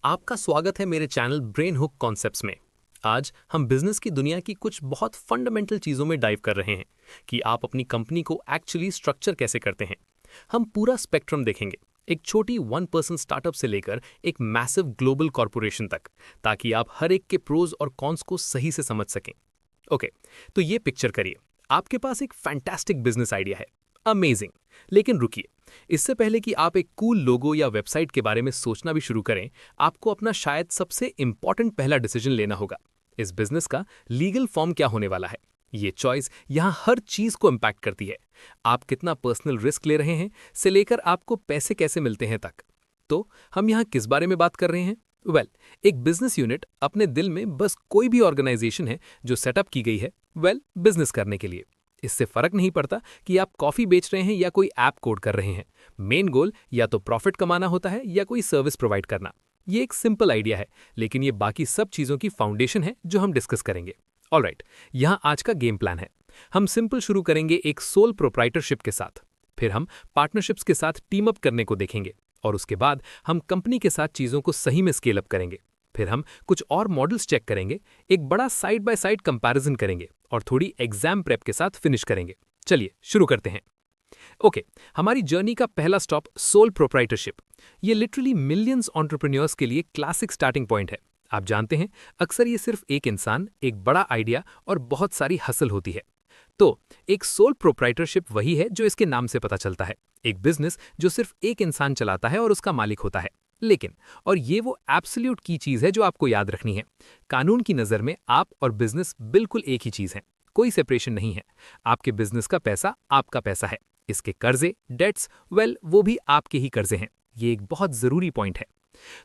आपका स्वागत है मेरे चैनल ब्रेन हुक कॉन्सेप्ट्स में। आज हम बिजनेस की दुनिया की कुछ बहुत फंडामेंटल चीज़ों में डाइव कर रहे हैं कि आप अपनी कंपनी को एक्चुअली स्ट्रक्चर कैसे करते हैं। हम पूरा स्पेक्ट्रम देखेंगे, एक छोटी 1% स्टार्टअप से लेकर एक मैसिव ग्लोबल कॉरपोरेशन तक, ताकि आप हर एक के प्रोज और कॉन्स को सही से समझ सकें। ओके, तो ये पिक्चर करिए, आपके पास एक फैंटास्टिक बिजनेस आइडिया है, अमेजिंग। लेकिन रुकिए, इससे पहले कि आप एक कूल लोगो या वेबसाइट के बारे में सोचना भी शुरू करें, आपको अपना शायद सबसे इंपॉर्टेंट पहला डिसीजन लेना होगा। इस बिजनेस का लीगल फॉर्म क्या होने वाला है? ये चॉइस यहां हर चीज को इंपैक्ट करती है। आप कितना पर्सनल रिस्क ले रहे हैं से लेकर आपको पैसे कैसे मिलते हैं तक। तो हम यहां किस बारे में बात कर रहे हैं? एक बिजनेस यूनिट अपने दिल में बस कोई भी ऑर्गेनाइजेशन है जो सेटअप की गई है बिजनेस करने के लिए। इससे फर्क नहीं पड़ता कि आप कॉफी बेच रहे हैं या कोई ऐप कोड कर रहे हैं। मेन गोल या तो प्रॉफिट कमाना होता है या कोई सर्विस प्रोवाइड करना। ये एक सिंपल आइडिया है, लेकिन ये बाकी सब चीजों की फाउंडेशन है जो हम डिस्कस करेंगे। ऑलराइट, यहाँ आज का गेम प्लान है। हम सिंपल शुरू करेंगे एक सोल प्रोप्राइटरशिप के साथ, फिर हम पार्टनरशिप्स के साथ टीम अप करने को देखेंगे, और उसके बाद हम कंपनी के साथ चीजों को सही में स्केल अप करेंगे। फिर हम कुछ और मॉडल्स चेक करेंगे, एक बड़ा साइड बाय साइड कंपैरिजन करेंगे और थोड़ी एग्जाम प्रेप के साथ फिनिश करेंगे। चलिए शुरू करते हैं। ओके, हमारी जर्नी का पहला स्टॉप सोल प्रोप्राइटरशिप। ये लिटरली मिलियंस एंटरप्रेन्योर्स के लिए क्लासिक स्टार्टिंग पॉइंट है। आप जानते हैं, अक्सर ये सिर्फ एक इंसान, एक बड़ा आइडिया और बहुत सारी हसल होती है। तो एक सोल प्रोप्राइटरशिप वही है जो इसके नाम से पता चलता है, एक बिजनेस जो सिर्फ एक इंसान चलाता है और उसका मालिक होता है। लेकिन, और ये वो एब्सोल्यूट की चीज है जो आपको याद रखनी है, कानून की नजर में आप और बिजनेस बिल्कुल एक ही चीज है, कोई सेपरेशन नहीं है। आपके बिजनेस का पैसा आपका पैसा है, इसके कर्जे, डेट्स, वो भी आपके ही कर्जे हैं। ये एक बहुत जरूरी पॉइंट है।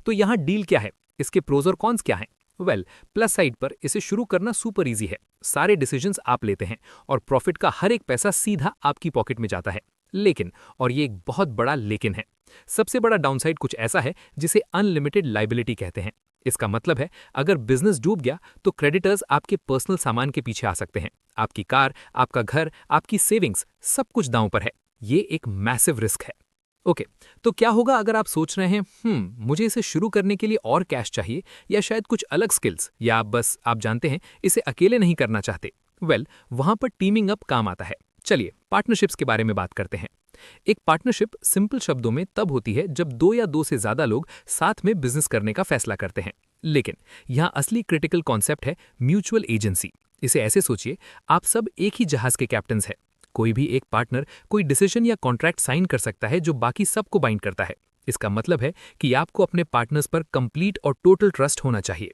तो यहाँ डील क्या है, इसके प्रोज और कॉन्स क्या हैं? प्लस साइड पर इसे शुरू करना सुपर इजी है। सारे डिसीजंस आप लेते हैं और प्रॉफिट का हर एक पैसा सीधा आपकी पॉकेट में जाता है। लेकिन, और ये एक बहुत बड़ा लेकिन है, सबसे बड़ा डाउनसाइड कुछ ऐसा है जिसे अनलिमिटेड लाइबिलिटी कहते हैं। इसका मतलब है, अगर बिजनेस डूब गया तो क्रेडिटर्स आपके पर्सनल सामान के पीछे आ सकते हैं। आपकी कार, आपका घर, आपकी सेविंग्स, सब कुछ दांव पर है। ये एक मैसिव रिस्क है। ओके, तो क्या होगा अगर आप सोच रहे हैं मुझे इसे शुरू करने के लिए और कैश चाहिए, या शायद कुछ अलग स्किल्स, या आप जानते हैं इसे अकेले नहीं करना चाहते। वहां पर टीमिंग अप काम आता है। चलिए पार्टनरशिप्स के बारे में बात करते हैं। एक पार्टनरशिप सिंपल शब्दों में तब होती है जब दो या दो से ज्यादा लोग साथ में बिजनेस करने का फैसला करते हैं। लेकिन यहाँ असली क्रिटिकल कॉन्सेप्ट है म्यूचुअल एजेंसी। इसे ऐसे सोचिए, आप सब एक ही जहाज के कैप्टन्स हैं। कोई भी एक पार्टनर कोई डिसीजन या कॉन्ट्रैक्ट साइन कर सकता है जो बाकी सबको बाइंड करता है। इसका मतलब है कि आपको अपने पार्टनर्स पर कंप्लीट और टोटल ट्रस्ट होना चाहिए।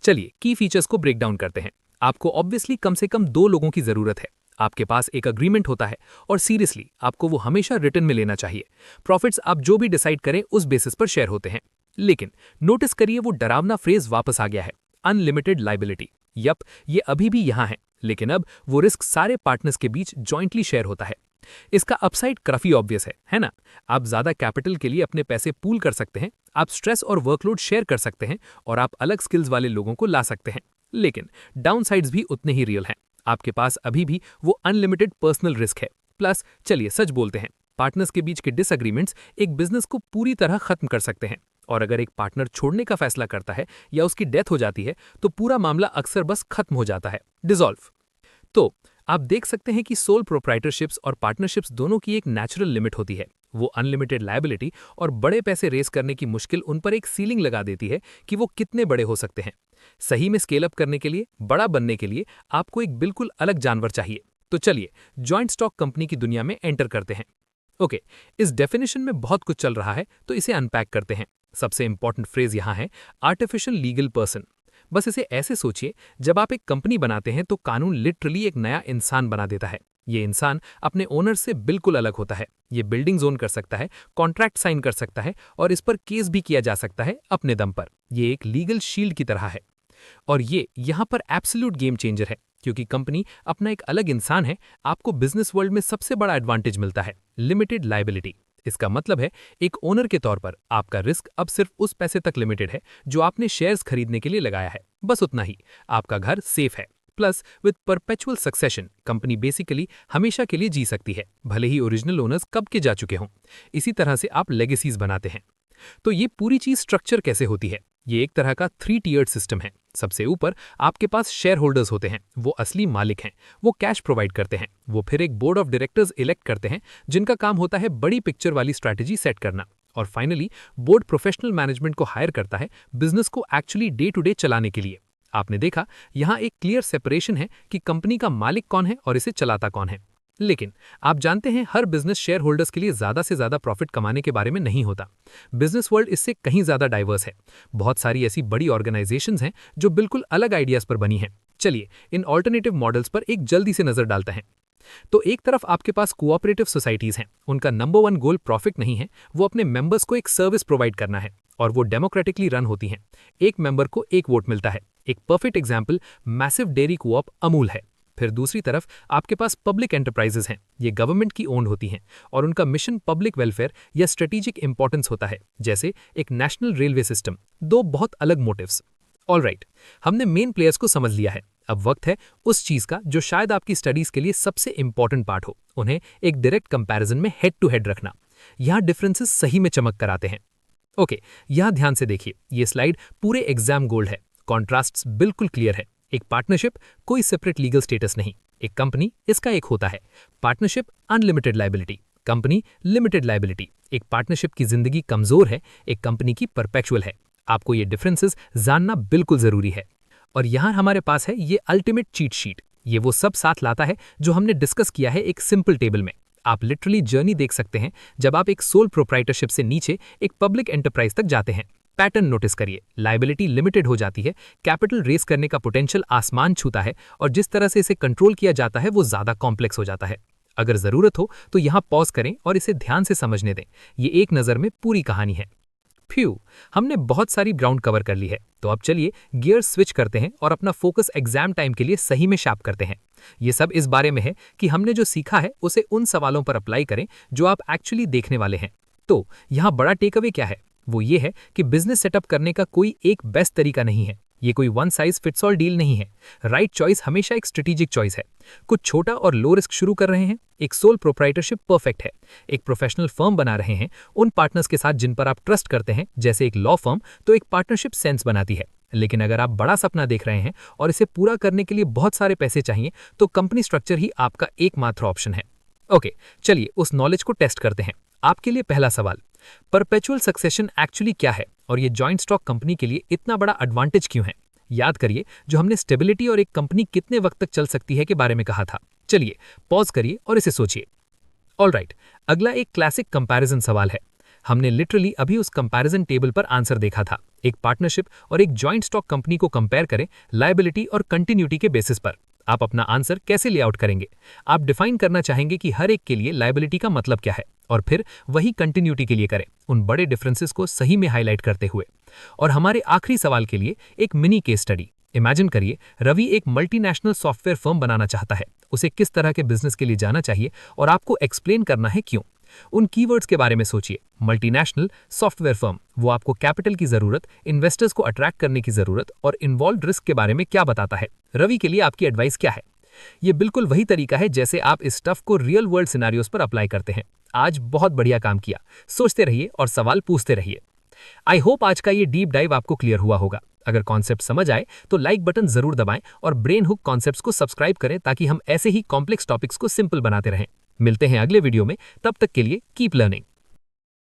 चलिए की फीचर्स को ब्रेक डाउन करते हैं। आपको ऑब्वियसली कम से कम दो लोगों की जरूरत है। आपके पास एक अग्रीमेंट होता है और सीरियसली आपको वो हमेशा रिटर्न में लेना चाहिए। प्रॉफिट्स आप जो भी डिसाइड करें उस बेसिस पर शेयर होते हैं। लेकिन नोटिस करिए, वो डरावना फ्रेज वापस आ गया है, अनलिमिटेड लाइबिलिटी। यप, ये अभी भी यहां है, लेकिन अब वो रिस्क सारे पार्टनर्स के बीच जॉइंटली शेयर होता है। इसका अपसाइड काफी ऑब्वियस है ना? आप ज्यादा कैपिटल के लिए अपने पैसे पूल कर सकते हैं, आप स्ट्रेस और वर्कलोड शेयर कर सकते हैं, और आप अलग स्किल्स वाले लोगों को ला सकते हैं। लेकिन डाउनसाइड्स भी उतने ही रियल हैं। आपके पास अभी भी वो अनलिमिटेड पर्सनल रिस्क है। प्लस चलिए सच बोलते हैं, पार्टनर्स के बीच के डिसएग्रीमेंट्स एक बिजनेस को पूरी तरह खत्म कर सकते हैं। और अगर एक पार्टनर छोड़ने का फैसला करता है या उसकी डेथ हो जाती है तो पूरा मामला अक्सर बस खत्म हो जाता है, डिसॉल्व। तो आप देख सकते हैं कि सोल प्रोप्राइटरशिप्स और पार्टनरशिप्स दोनों की एक नेचुरल लिमिट होती है। वो अनलिमिटेड लायबिलिटी और बड़े पैसे रेस करने की मुश्किल उन पर एक सीलिंग लगा देती है कि वो कितने बड़े हो सकते हैं। सही में स्केल अप करने के लिए, बड़ा बनने के लिए आपको एक बिल्कुल अलग जानवर चाहिए। तो चलिए जॉइंट स्टॉक कंपनी की दुनिया में एंटर करते हैं। ओके, इस डेफिनेशन में बहुत कुछ चल रहा है, तो इसे अनपैक करते हैं। सबसे इंपॉर्टेंट फ्रेज यहां है आर्टिफिशियल लीगल पर्सन। बस इसे ऐसे सोचिए, जब आप एक कंपनी बनाते हैं तो कानून लिटरली एक नया इंसान बना देता है। ये इंसान अपने ओनर से बिल्कुल अलग होता है। ये बिल्डिंग जोन कर सकता है, कॉन्ट्रैक्ट साइन कर सकता है, और इस पर केस भी किया जा सकता है अपने दम पर। ये एक लीगल शील्ड की तरह है। और ये यहाँ पर एब्सोल्यूट गेम चेंजर है, क्योंकि कंपनी अपना एक अलग इंसान है। आपको बिजनेस वर्ल्ड में सबसे बड़ा एडवांटेज मिलता है, लिमिटेड लायबिलिटी। इसका मतलब है, एक ओनर के तौर पर आपका रिस्क अब सिर्फ उस पैसे तक लिमिटेड है जो आपने शेयर्स खरीदने के लिए लगाया है, बस उतना ही। आपका घर सेफ है। Plus with perpetual succession company basically हमेशा के लिए जी सकती है, भले ही ओरिजिनल ओनर्स कब के जा चुके हों। इसी तरह से आप लेगेसीज बनाते हैं। तो ये पूरी चीज स्ट्रक्चर कैसे होती है? ये एक तरह का 3 टीयर्ड सिस्टम है। सबसे ऊपर आपके पास शेयर होल्डर्स होते हैं, वो असली मालिक हैं, वो कैश प्रोवाइड करते हैं। वो फिर एक बोर्ड ऑफ डायरेक्टर्स इलेक्ट करते हैं, जिनका काम होता है बड़ी पिक्चर वाली स्ट्रैटेजी सेट करना। और फाइनली बोर्ड प्रोफेशनल मैनेजमेंट को हायर करता है बिजनेस को एक्चुअली डे टू डे चलाने के लिए। आपने देखा यहाँ एक क्लियर सेपरेशन है कि कंपनी का मालिक कौन है और इसे चलाता कौन है। लेकिन आप जानते हैं हर बिजनेस शेयर होल्डर्स के लिए ज्यादा से ज्यादा प्रॉफिट कमाने के बारे में नहीं होता। बिजनेस वर्ल्ड इससे कहीं ज्यादा डाइवर्स है। बहुत सारी ऐसी बड़ी ऑर्गेनाइजेशंस हैं जो बिल्कुल अलग आइडियाज पर बनी हैं। चलिए इन ऑल्टरनेटिव मॉडल्स पर एक जल्दी से नजर डालते हैं। तो एक तरफ आपके पास कोऑपरेटिव सोसाइटीज हैं, उनका नंबर 1 गोल प्रॉफिट नहीं है, वो अपने मेंबर्स को एक सर्विस प्रोवाइड करना है और वो डेमोक्रेटिकली रन होती हैं। एक मेंबर को एक वोट मिलता है। एक perfect example massive dairy coop Amul है। फिर दूसरी तरफ आपके पास पब्लिक एंटरप्राइजेस हैं, ये गवर्नमेंट की ओन्ड होती हैं और उनका मिशन पब्लिक वेलफेयर या स्ट्रेटेजिक इंपॉर्टेंस होता है, जैसे एक नेशनल रेलवे सिस्टम। दो बहुत अलग मोटिव्स। ऑलराइट, हमने मेन प्लेयर्स को समझ लिया है। अब वक्त है उस चीज का जो शायद आपकी स्टडीज के लिए सबसे इंपॉर्टेंट पार्ट हो, उन्हें एक डायरेक्ट कंपैरिजन में हेड टू हेड रखना। यहाँ डिफरेंसेस सही में चमक कर आते हैं। ओके, यहाँ ध्यान से देखिए, ये स्लाइड पूरे एग्जाम गोल्ड है। कॉन्ट्रास्ट्स बिल्कुल क्लियर है। एक पार्टनरशिप, कोई सेपरेट लीगल स्टेटस नहीं। एक कंपनी, इसका एक होता है। Partnership unlimited liability, company limited liability. एक पार्टनरशिप की जिंदगी कमजोर है, एक कंपनी की परपेचुअल है। आपको ये डिफरेंसेस जानना बिल्कुल जरूरी है। और यहां हमारे पास है ये अल्टीमेट चीट शीट। ये वो सब साथ लाता है जो हमने डिस्कस किया है एक सिंपल टेबल में। आप लिटरली जर्नी देख सकते हैं जब आप एक सोल प्रोप्राइटरशिप से नीचे एक पब्लिक एंटरप्राइज तक जाते हैं। पैटर्न नोटिस करिए, लायबिलिटी लिमिटेड हो जाती है, कैपिटल रेस करने का पोटेंशियल आसमान छूता है और जिस तरह से इसे कंट्रोल किया जाता है वो ज्यादा कॉम्प्लेक्स हो जाता है। अगर जरूरत हो तो यहां पॉज करें और इसे ध्यान से समझने दें। ये एक नजर में पूरी कहानी है। फ्यू, हमने बहुत सारी ग्राउंड कवर कर ली है, तो अब चलिए गियर स्विच करते हैं और अपना फोकस एग्जाम टाइम के लिए सही में शार्प करते हैं। ये सब इस बारे में है कि हमने जो सीखा है उसे उन सवालों पर अप्लाई करें जो आप एक्चुअली देखने वाले हैं। तो यहाँ बड़ा टेक अवे क्या है? वो ये है कि बिजनेस सेटअप करने का कोई एक बेस्ट तरीका नहीं है। ये कोई one size fits all deal नहीं है। राइट चॉइस हमेशा एक स्ट्रेटेजिक चॉइस है। कुछ छोटा और लो रिस्क शुरू कर रहे हैं, एक सोल प्रोप्राइटरशिप परफेक्ट है। एक प्रोफेशनल फर्म बना रहे हैं उन पार्टनर्स के साथ जिन पर आप ट्रस्ट करते हैं, जैसे एक लॉ फर्म, तो एक पार्टनरशिप सेंस बनाती है। लेकिन अगर आप बड़ा सपना देख रहे हैं और इसे पूरा करने के लिए बहुत सारे पैसे चाहिए, तो कंपनी स्ट्रक्चर ही आपका एकमात्र ऑप्शन है। ओके, चलिए उस नॉलेज को टेस्ट करते हैं। आपके लिए पहला सवाल, परपेचुअल सक्सेशन एक्चुअली क्या है और ये जॉइंट स्टॉक कंपनी के लिए इतना बड़ा एडवांटेज क्यों है? याद करिए जो हमने स्टेबिलिटी और एक कंपनी कितने वक्त तक चल सकती है के बारे में कहा था। चलिए पॉज करिए और इसे सोचिए। ऑलराइट, अगला एक क्लासिक कंपैरिजन सवाल है। हमने लिटरली अभी उस कंपैरिजन टेबल पर आंसर देखा था। एक पार्टनरशिप और एक जॉइंट स्टॉक कंपनी को कंपेयर करें लायबिलिटी और कंटिन्यूटी के बेसिस पर। आप अपना आंसर कैसे लेआउट करेंगे? आप डिफाइन करना चाहेंगे कि हर एक के लिए लायबिलिटी का मतलब क्या है और फिर वही कंटिन्यूटी के लिए करें, उन बड़े डिफरेंसेस को सही में हाईलाइट करते हुए। और हमारे आखिरी सवाल के लिए एक मिनी केस स्टडी। इमेजिन करिए रवि एक मल्टीनेशनल सॉफ्टवेयर फर्म बनाना चाहता है। उसे किस तरह के बिजनेस के लिए जाना चाहिए और आपको एक्सप्लेन करना है क्यों। उन कीवर्ड्स के बारे में सोचिए। मल्टीनेशनल सॉफ्टवेयर फर्म, वो आपको कैपिटल की जरूरत, इन्वेस्टर्स को अट्रैक्ट करने की जरूरत और इन्वॉल्व रिस्क के बारे में क्या बताता है। रवि के लिए आपकी एडवाइस क्या है? ये बिल्कुल वही तरीका है जैसे आप इस स्टफ को रियल वर्ल्ड सिनेरियोस पर अप्लाई करते हैं। आज बहुत बढ़िया काम किया। सोचते रहिए और सवाल पूछते रहिए। आई होप आज का ये डीप डाइव आपको क्लियर हुआ होगा। अगर कॉन्सेप्ट समझ आए तो लाइक बटन जरूर दबाएं और ब्रेन हुक कॉन्सेप्ट्स को सब्सक्राइब करें ताकि हम ऐसे ही कॉम्प्लेक्स टॉपिक्स को सिंपल बनाते रहें। मिलते हैं अगले वीडियो में, तब तक के लिए कीप लर्निंग।